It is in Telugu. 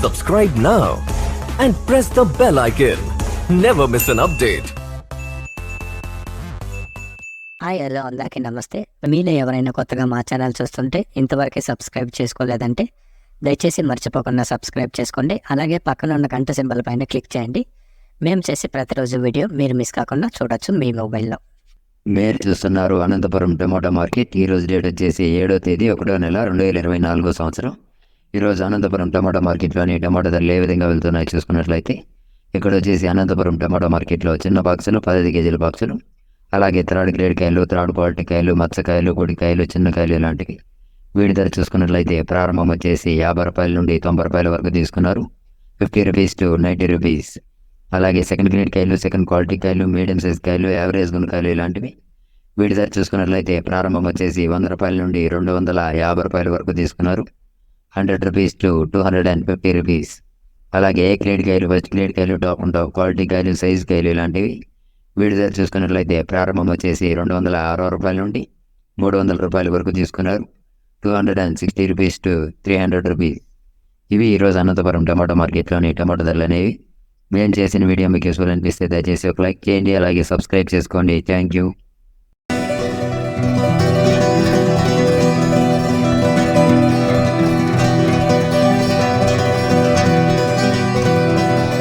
Subscribe now and press the bell icon. Never miss an update. Hi hello అందరికీ నమస్తే. మీలో ఎవరైనా కొత్తగా మా ఛానల్ చూస్తుంటే ఇంతవరకు సబ్స్క్రైబ్ చేసుకోలేదంటే దయచేసి మర్చిపోకుండా సబ్స్క్రైబ్ చేసుకోండి. అలాగే పక్కన ఉన్న గంట సింబల్ పైన క్లిక్ చేయండి. మేము చేసే ప్రతిరోజు వీడియో మీరు మిస్ కాకుండా చూడొచ్చు మీ మొబైల్లో. మీరు చూస్తున్నారు అనంతపురం టమాటా మార్కెట్. ఈరోజు డేట్ వచ్చేసి 7వ తేదీ 1వ నెల 2024 సంవత్సరం. ఈరోజు అనంతపురం టమాటా మార్కెట్లోని టమాటా ధరలు ఏ విధంగా వెళ్తున్నాయి చూసుకున్నట్లయితే, ఇక్కడ వచ్చేసి అనంతపురం టమాటా మార్కెట్లో చిన్న బాక్సులు 15 కేజీల బాక్సులు, అలాగే థర్డ్ గ్రేడ్ కాయలు, థర్డ్ క్వాలిటీ కాయలు, మత్స్యకాయలు, పొడికాయలు, చిన్న కాయలు ఇలాంటివి. వీటి ధర చూసుకున్నట్లయితే ప్రారంభం వచ్చేసి 50 రూపాయల నుండి 90 రూపాయల వరకు తీసుకున్నారు. 50 రూపీస్ టు 90 రూపీస్. అలాగే సెకండ్ గ్రేడ్ కాయలు, సెకండ్ క్వాలిటీ కాయలు, మీడియం సైజ్ కాయలు, యావరేజ్ గుణకాయలు ఇలాంటివి. వీటి ధర చూసుకున్నట్లయితే ప్రారంభం వచ్చేసి 100 రూపాయల నుండి 250 రూపాయల వరకు తీసుకున్నారు. 100 రూపీస్ టు 250 రూపీస్. అలాగే ఏ గ్రేడ్ కాయలు, ఫస్ట్ గ్రేడ్ కాయలు, టాప్ అండ్ టాప్ క్వాలిటీ కాయలు, సైజ్ కాయలు ఇలాంటివి. వీటి ధర చూసుకున్నట్లయితే ప్రారంభం వచ్చేసి 260 రూపాయల నుండి 300 రూపాయల వరకు తీసుకున్నారు. 260 రూపీస్ టు 300 రూపీస్. ఇవి ఈరోజు అనంతపురం టమాటా మార్కెట్లోని టమాటా ధరలు అనేవి. మేము చేసిన వీడియో మీకు యూస్ఫుల్ అనిపిస్తే దయచేసి ఒక లైక్ చేయండి, అలాగే సబ్స్క్రైబ్ చేసుకోండి. Thank you.